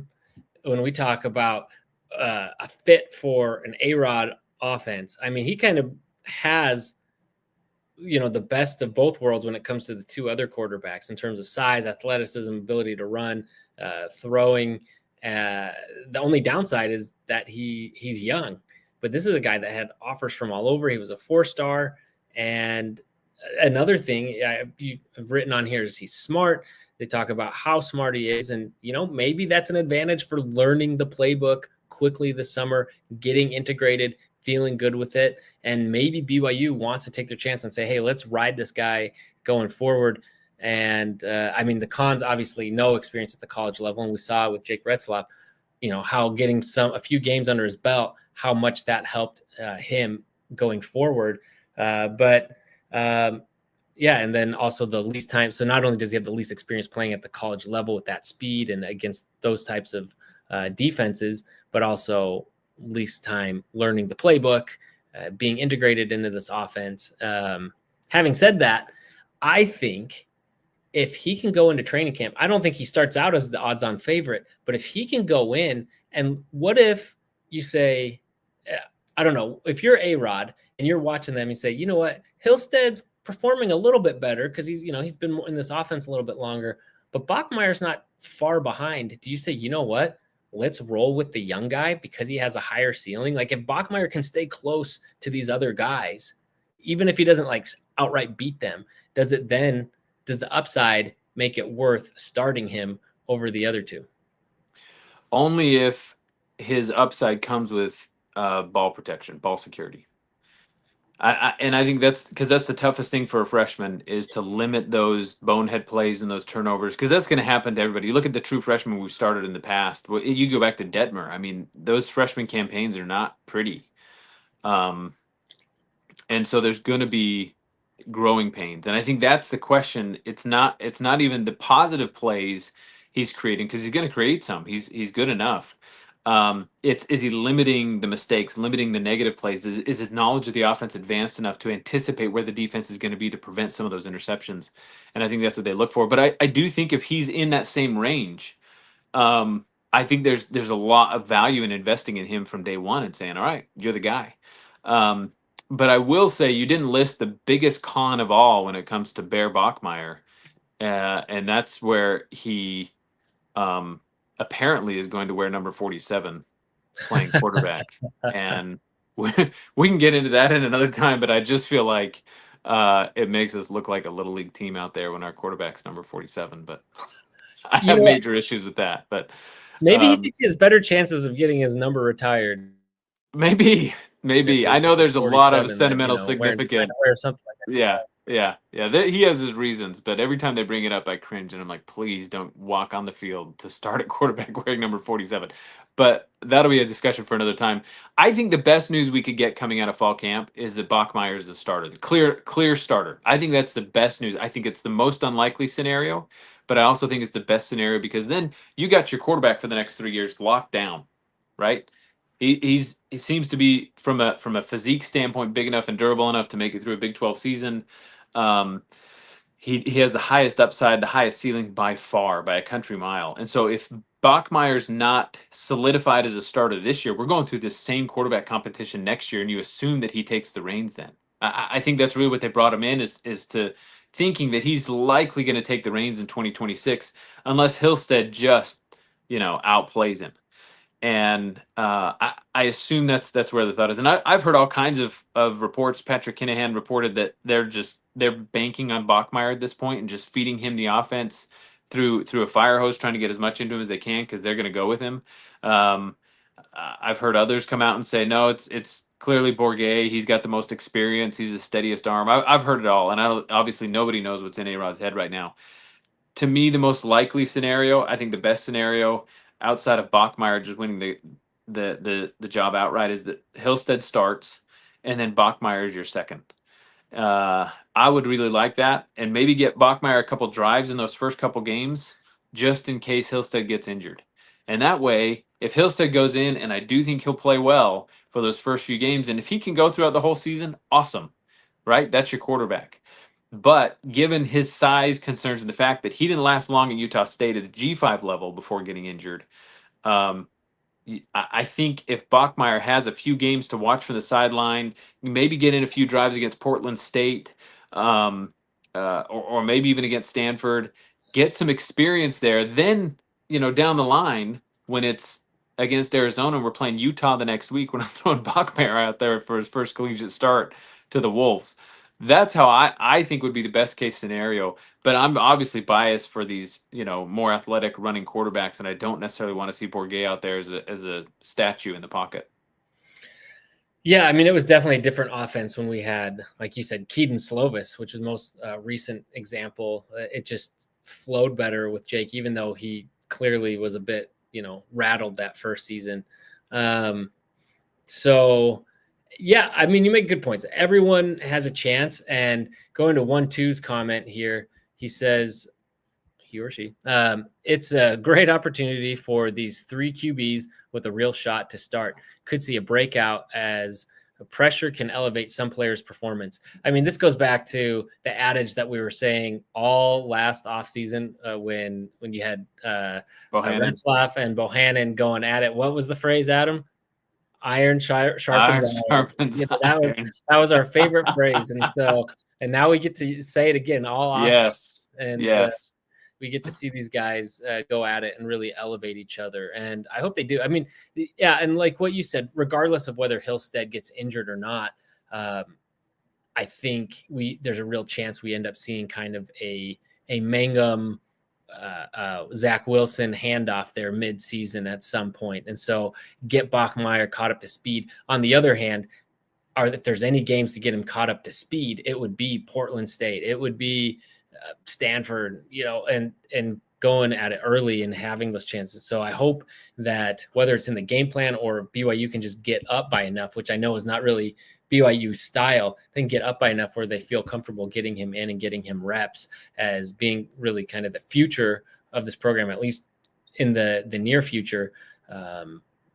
When we talk about a fit for an A-Rod offense, I mean, he kind of has, the best of both worlds when it comes to the two other quarterbacks in terms of size, athleticism, ability to run, throwing. The only downside is that he's young. But this is a guy that had offers from all over. He was a 4-star. And another thing I've written on here is he's smart. They talk about how smart he is. And, maybe that's an advantage for learning the playbook quickly this summer, getting integrated, feeling good with it. And maybe BYU wants to take their chance and say, hey, let's ride this guy going forward. And I mean, the cons, obviously no experience at the college level, and we saw it with Jake Retzlaff, how getting a few games under his belt, how much that helped him going forward. But yeah, and then also the least time. So not only does he have the least experience playing at the college level with that speed and against those types of defenses, but also least time learning the playbook, being integrated into this offense. Having said that, I think if he can go into training camp, I don't think he starts out as the odds-on favorite, but if he can go in, and what if you say, I don't know, if you're A-Rod and you're watching them, you say, you know what, Hillstead's performing a little bit better because he's been in this offense a little bit longer, but Bachmeier's not far behind. Do you say, you know what, let's roll with the young guy because he has a higher ceiling? Like if Bachmeier can stay close to these other guys, even if he doesn't like outright beat them, does the upside make it worth starting him over the other two? Only if his upside comes with ball protection, ball security. And I think that's because that's the toughest thing for a freshman is to limit those bonehead plays and those turnovers, because that's going to happen to everybody. You look at the true freshmen we've started in the past. You go back to Detmer. I mean, those freshman campaigns are not pretty, and so there's going to be growing pains. And I think that's the question. It's not even the positive plays he's creating, because he's going to create some. He's good enough. Is he limiting the mistakes, limiting the negative plays? Is his knowledge of the offense advanced enough to anticipate where the defense is going to be to prevent some of those interceptions? And I think that's what they look for. But I do think if he's in that same range, I think there's a lot of value in investing in him from day one and saying, all right, you're the guy. But I will say you didn't list the biggest con of all when it comes to Bear Bachmeier, and that's where he apparently is going to wear number 47 playing quarterback. And we can get into that in another time, but I just feel like it makes us look like a little league team out there when our quarterback's number 47. But I have major issues with that. But maybe he thinks he has better chances of getting his number retired. Maybe. I know there's a lot of sentimental significance. Wear something like that. Yeah. He has his reasons, but every time they bring it up, I cringe and I'm like, please don't walk on the field to start at quarterback wearing number 47. But that'll be a discussion for another time. I think the best news we could get coming out of fall camp is that Bachmeier is the starter, the clear starter. I think that's the best news. I think it's the most unlikely scenario, but I also think it's the best scenario because then you got your quarterback for the next 3 years locked down, right? He seems to be from a physique standpoint big enough and durable enough to make it through a Big 12 season. He has the highest upside, the highest ceiling by far, by a country mile. And so if Bachmeier's not solidified as a starter this year, we're going through this same quarterback competition next year, and you assume that he takes the reins then. I think that's really what they brought him in is to thinking that he's likely going to take the reins in 2026 unless Hillstead just, outplays him. And I assume that's where the thought is. And I've heard all kinds of reports. Patrick Kinahan reported that they're banking on Bachmeier at this point and just feeding him the offense through a fire hose, trying to get as much into him as they can because they're going to go with him. I've heard others come out and say, no, it's clearly Bourguet. He's got the most experience. He's the steadiest arm. I've heard it all. And obviously nobody knows what's in A-Rod's head right now. To me, the most likely scenario, I think the best scenario outside of Bachmeier just winning the job outright is that Hillstead starts and then Bachmeier is your second. I would really like that, and maybe get Bachmeier a couple drives in those first couple games just in case Hillstead gets injured. And that way, if Hillstead goes in, and I do think he'll play well for those first few games, and if he can go throughout the whole season, awesome, right? That's your quarterback. But given his size concerns and the fact that he didn't last long at Utah State at the G5 level before getting injured, I think if Bachmeier has a few games to watch from the sideline, maybe get in a few drives against Portland State, or maybe even against Stanford, get some experience there. Then, down the line, when it's against Arizona, we're playing Utah the next week, when I'm throwing Bachmeier out there for his first collegiate start to the Wolves. That's how I think would be the best case scenario. But I'm obviously biased for these, more athletic running quarterbacks, and I don't necessarily want to see Bourguet out there as a statue in the pocket. Yeah, I mean, it was definitely a different offense when we had, like you said, Keaton Slovis, which was the most recent example. It just flowed better with Jake, even though he clearly was a bit, rattled that first season. Um, so, yeah, I mean, you make good points. Everyone has a chance. And going to 1-2's comment here, he says, he or she, it's a great opportunity for these three QBs with a real shot to start. Could see a breakout as pressure can elevate some players' performance. I mean, this goes back to the adage that we were saying all last offseason when you had Bohannon. Retzlaff and Bohannon going at it. What was the phrase, Adam? Iron sharpens Iron iron. sharpens iron. That was our favorite phrase, and now we get to say it again all off, Yes. and Yes. we get to see these guys go at it and really elevate each other. And I hope they do. I mean, yeah. And like what you said, regardless of whether Hillstead gets injured or not, I think there's a real chance we end up seeing kind of a Mangum, Zach Wilson handoff there mid-season at some point. And so get Bachmeier caught up to speed. On the other hand, if there's any games to get him caught up to speed, it would be Portland State. It would be Stanford, and going at it early and having those chances. So I hope that whether it's in the game plan or BYU can just get up by enough, which I know is not really BYU style, then get up by enough where they feel comfortable getting him in and getting him reps as being really kind of the future of this program, at least in the near future.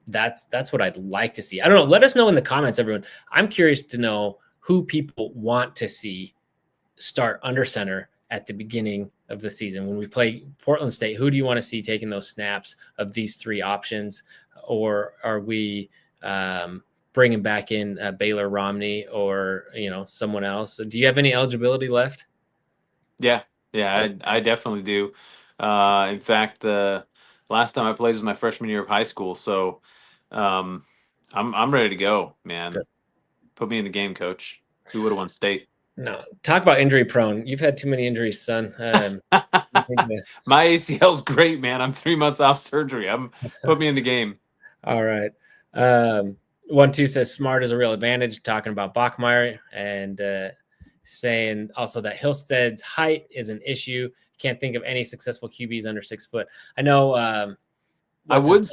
That's what I'd like to see. I don't know. Let us know in the comments, everyone. I'm curious to know who people want to see start under center at the beginning of the season. When we play Portland State, who do you want to see taking those snaps of these three options? Or are we bringing back in Baylor Romney or, someone else? Do you have any eligibility left? Yeah. I definitely do. In fact, the last time I played was my freshman year of high school. So I'm ready to go, man. Good. Put me in the game, coach. Who would have won state? No, talk about injury prone. You've had too many injuries, son. My ACL's great, man. I'm 3 months off surgery. Put me in the game. All right. 1-2 says smart is a real advantage, talking about Bachmeier, and saying also that Hillstead's height is an issue. Can't think of any successful QBs under 6 foot. I know. I would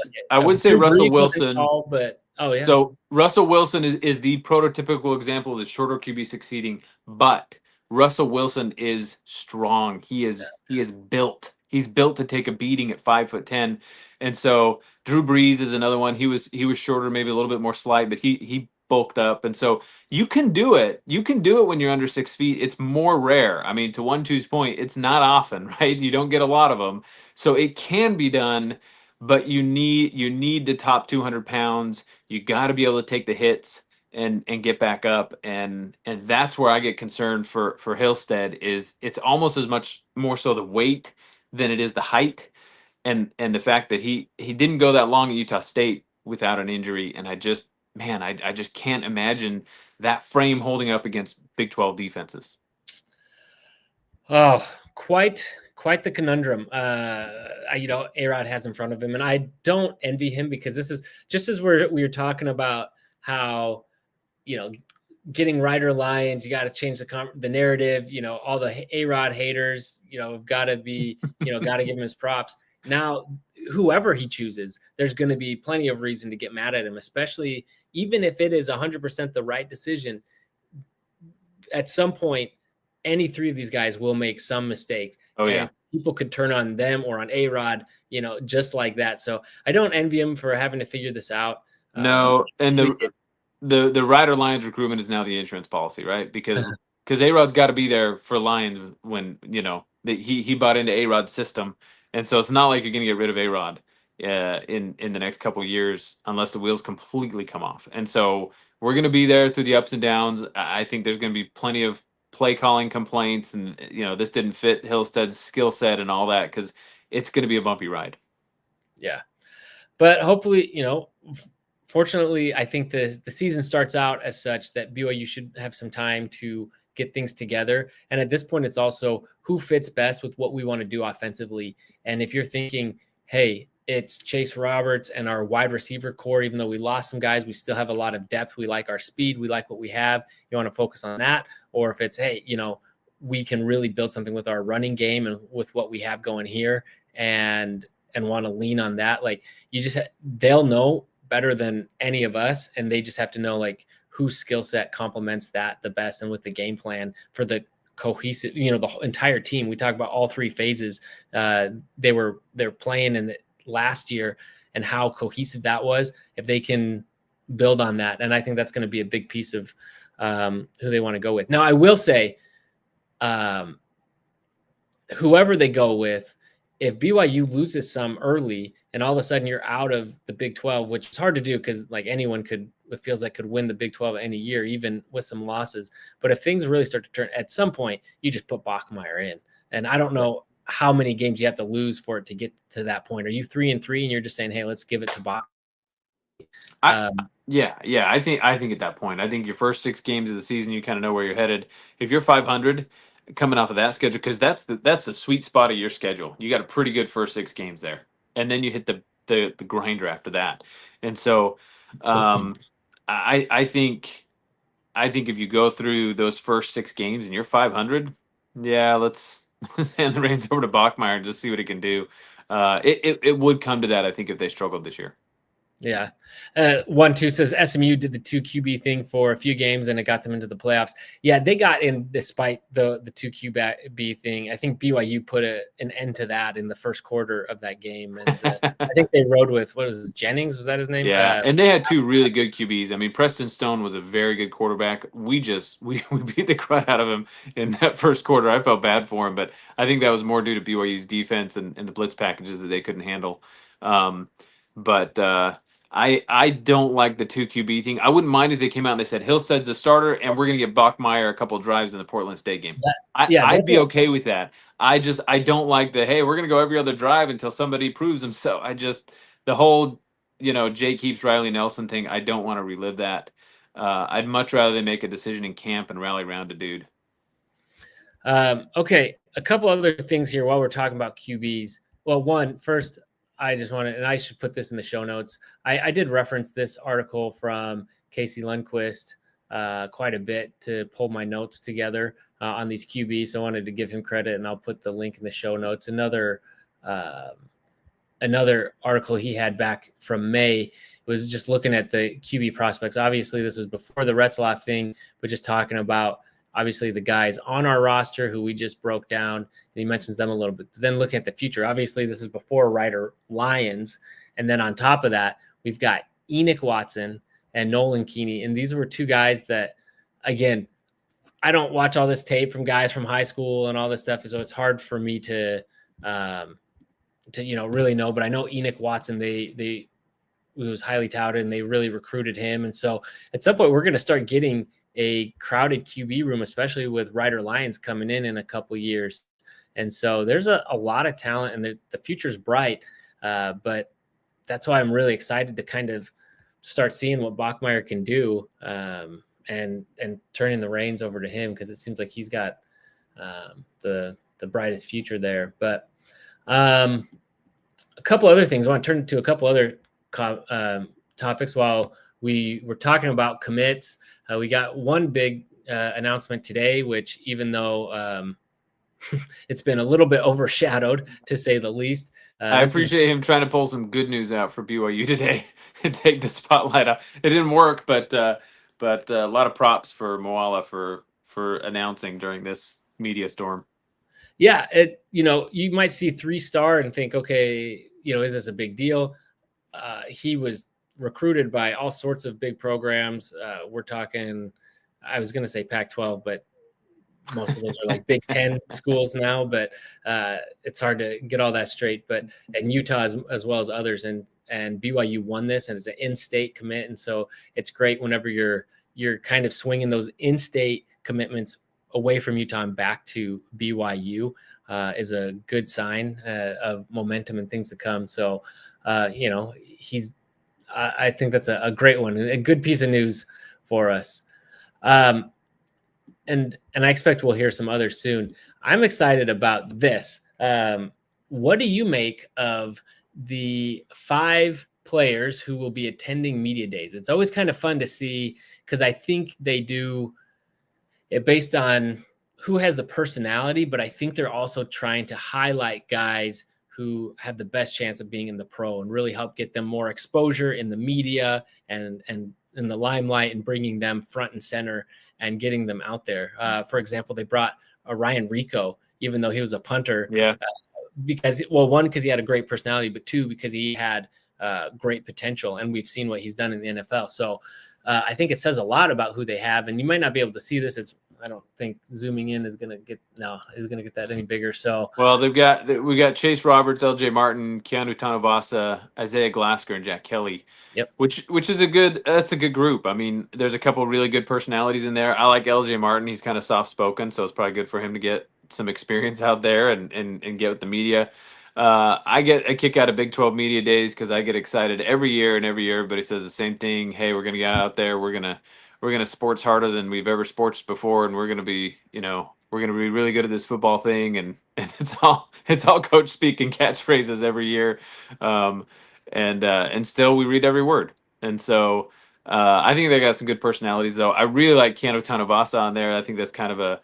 say Russell Wilson, tall, but yeah. So Russell Wilson is the prototypical example of the shorter QB succeeding, but Russell Wilson is strong. He is built. He's built to take a beating at 5'10", and so Drew Brees is another one. He was shorter, maybe a little bit more slight, but he bulked up, and so you can do it. You can do it when you're under 6 feet. It's more rare. I mean, to 1-2's point, it's not often, right? You don't get a lot of them, so it can be done. But you need the top 200 pounds. You got to be able to take the hits and get back up, and that's where I get concerned for Hillstead. Is it's almost as much more so the weight than it is the height, and the fact that he didn't go that long at Utah State without an injury, and I just can't imagine that frame holding up against Big 12 defenses. Oh, quite the conundrum. A-Rod has in front of him, and I don't envy him, because this is just as we were talking about how, getting Ryder Lyons, you got to change the narrative. All the A-Rod haters, have got to be, got to give him his props. Now, whoever he chooses, there's going to be plenty of reason to get mad at him, especially even if it is 100% the right decision. At some point, any three of these guys will make some mistakes. Oh, yeah. And people could turn on them or on A-Rod, just like that. So I don't envy him for having to figure this out. No, and the Ryder Lyons recruitment is now the insurance policy, right? Because A-Rod's got to be there for Lyons when, he bought into A-Rod's system. And so it's not like you're going to get rid of A-Rod in the next couple of years unless the wheels completely come off. And so we're going to be there through the ups and downs. I think there's going to be plenty of play calling complaints, and this didn't fit Hillstead's skill set and all that, because it's going to be a bumpy ride. Yeah, but hopefully, fortunately, I think the season starts out as such that BYU should have some time to get things together. And at this point, it's also who fits best with what we want to do offensively. And if you're thinking, hey, it's Chase Roberts and our wide receiver core. Even though we lost some guys, we still have a lot of depth. We like our speed. We like what we have. You want to focus on that. Or if it's, hey, we can really build something with our running game and with what we have going here and want to lean on that. Like they'll know better than any of us. And they just have to know like whose skill set complements that the best. And with the game plan for the cohesive, the entire team, we talk about all three phases. They're playing in the last year and how cohesive that was, if they can build on that. And I think that's going to be a big piece of who they want to go with. Now, I will say, whoever they go with, if BYU loses some early and all of a sudden you're out of the Big 12, which is hard to do because like anyone could win the Big 12 any year, even with some losses. But if things really start to turn at some point, you just put Bachmeier in. And I don't know how many games you have to lose for it to get to that point. Are you 3-3 and you're just saying, hey, let's give it to Bach? Yeah. I think at that point, I think your first 6 games of the season, you kind of know where you're headed. If you're 500 coming off of that schedule, because that's the sweet spot of your schedule. You got a pretty good first 6 games there, and then you hit the grinder after that. And so, I think if you go through those first 6 games and you're 500, yeah, let's hand the reins over to Bachmeier and just see what he can do. It would come to that, I think, if they struggled this year. Yeah. 1-2 says SMU did the 2 QB thing for a few games and it got them into the playoffs. Yeah, they got in despite the 2 QB thing. I think BYU put an end to that in the first quarter of that game. And I think they rode with, what was his, Jennings? Was that his name? Yeah, and they had 2 really good QBs. I mean, Preston Stone was a very good quarterback. We beat the crap out of him in that first quarter. I felt bad for him, but I think that was more due to BYU's defense and the blitz packages that they couldn't handle. I don't like the 2 QB thing. I wouldn't mind if they came out and they said Hillstead's a starter and we're going to get Bachmeier a couple of drives in the Portland State game. I'd be okay with that. I don't like hey, we're going to go every other drive until somebody proves themselves. The whole, Jake Heaps, Riley Nelson thing, I don't want to relive that. I'd much rather they make a decision in camp and rally around a dude. Okay, a couple other things here while we're talking about QBs. Well, first, I just wanted, and I should put this in the show notes. I did reference this article from Casey Lundquist quite a bit to pull my notes together on these QBs. So I wanted to give him credit, and I'll put the link in the show notes. Another article he had back from May was just looking at the QB prospects. Obviously, this was before the Retzlaff thing, but just talking about obviously the guys on our roster who we just broke down, and he mentions them a little bit. But then looking at the future, obviously this is before Ryder Lyons. And then on top of that, we've got Enoch Watson and Nolan Keeney. And these were 2 guys that, again, I don't watch all this tape from guys from high school and all this stuff. So it's hard for me to really know. But I know Enoch Watson, he was highly touted and they really recruited him. And so at some point we're going to start getting a crowded QB room, especially with Ryder Lyons coming in a couple of years. And so there's a lot of talent and the future's bright. But that's why I'm really excited to kind of start seeing what Bachmeier can do and turning the reins over to him, because it seems like he's got the brightest future there. But a couple other things. I want to turn to a couple other topics while we were talking about commits. We got one big announcement today, which even though it's been a little bit overshadowed, to say the least. I appreciate him trying to pull some good news out for BYU today and take the spotlight off. It didn't work, but a lot of props for Moala for announcing during this media storm. Yeah, you might see 3-star and think, okay, is this a big deal? He was recruited by all sorts of big programs. We're talking, I was going to say Pac-12, but most of those are like Big Ten schools now, but it's hard to get all that straight. But and Utah as well as others, and BYU won this, and it's an in-state commit, and so it's great whenever you're kind of swinging those in-state commitments away from Utah and back to BYU is a good sign of momentum and things to come. So I think that's a great one, a good piece of news for us. And I expect we'll hear some others soon. I'm excited about this. What do you make of the 5 players who will be attending media days. It's always kind of fun to see because I think they do it based on who has the personality, but I think they're also trying to highlight guys who have the best chance of being in the pro and really help get them more exposure in the media and in the limelight and bringing them front and center and getting them out there. For example, they brought Ryan Rico, even though he was a punter. Yeah. Because, well, one, because he had a great personality, but two, because he had great potential, and we've seen what he's done in the NFL. So I think it says a lot about who they have, and you might not be able to see this. I don't think zooming in is going to get that any bigger. So, well, we got Chase Roberts, L.J. Martin, Keanu Tanavasa, Isaiah Glasker, and Jack Kelly. Yep. Which is that's a good group. I mean, there's a couple of really good personalities in there. I like L.J. Martin. He's kind of soft spoken, so it's probably good for him to get some experience out there and get with the media. I get a kick out of Big 12 media days because I get excited every year, and every year everybody says the same thing. Hey, we're gonna get out there. We're gonna sports harder than we've ever sports before, and we're gonna be really good at this football thing, and it's all coach speak and catchphrases every year, and still we read every word, and so I think they got some good personalities though. I really like Keanu Tanavasa on there. I think that's kind of a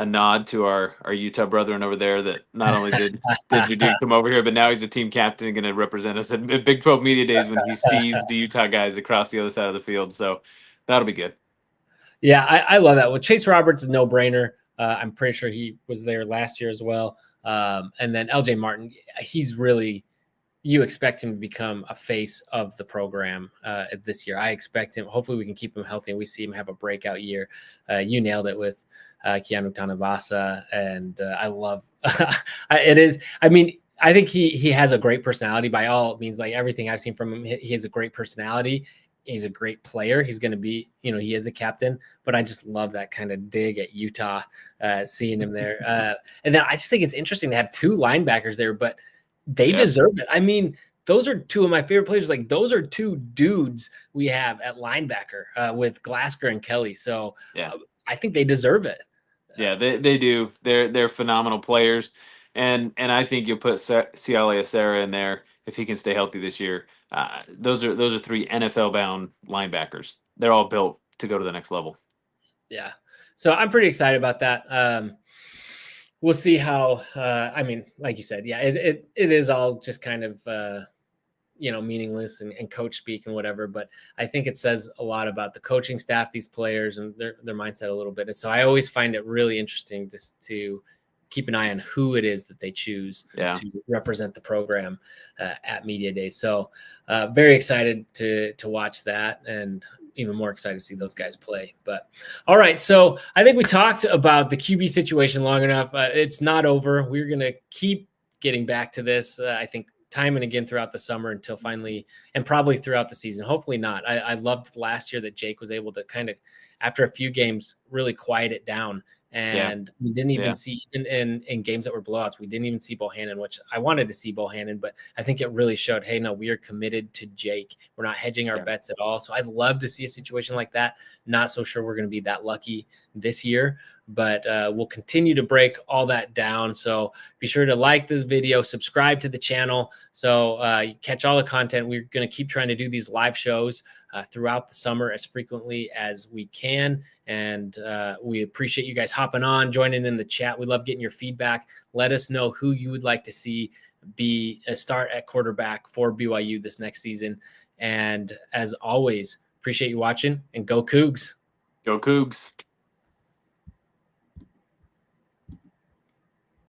nod to our Utah brethren over there that not only did Jadir come over here, but now he's a team captain and going to represent us at Big 12 media days when he sees the Utah guys across the other side of the field. So that'll be good. Yeah, I love that. Well, Chase Roberts is no brainer. I'm pretty sure he was there last year as well. And then LJ Martin, you expect him to become a face of the program this year. I expect him. Hopefully we can keep him healthy and we see him have a breakout year. You nailed it with Keanu Tanavasa, and I love it is. I mean, I think he has a great personality by all means. Like everything I've seen from him, he has a great personality. He's a great player. He's going to be, he is a captain, but I just love that kind of dig at Utah, seeing him there. And then I just think it's interesting to have 2 linebackers there, but they deserve it. I mean, those are 2 of my favorite players. Like those are 2 dudes we have at linebacker with Glasker and Kelly. So I think they deserve it. Yeah, they do. They're phenomenal players, and I think you'll put Ciale Acera in there if he can stay healthy this year. Those are 3 NFL bound linebackers. They're all built to go to the next level. Yeah, so I'm pretty excited about that. We'll see how. I mean, like you said, yeah, it is all just kind of meaningless and coach speak and whatever. But I think it says a lot about the coaching staff, these players, and their mindset a little bit. And so I always find it really interesting to keep an eye on who it is that they choose to represent the program at Media Day. So very excited to watch that, and even more excited to see those guys play. But all right, so I think we talked about the QB situation long enough. It's not over. We're going to keep getting back to this. I think time and again throughout the summer until finally, and probably throughout the season. Hopefully not. I loved last year that Jake was able to kind of, after a few games, really quiet it down. And we didn't even see in games that were blowouts, we didn't even see Bohannon, which I wanted to see Bohannon, but I think it really showed, hey, no, we are committed to Jake. We're not hedging our bets at all. So I'd love to see a situation like that. Not so sure we're going to be that lucky this year, but we'll continue to break all that down. So be sure to like this video, subscribe to the channel, so you catch all the content. We're going to keep trying to do these live shows throughout the summer as frequently as we can. And we appreciate you guys hopping on, joining in the chat. We love getting your feedback. Let us know who you would like to see be a start at quarterback for BYU this next season. And as always, appreciate you watching, and go Cougs. Go Cougs.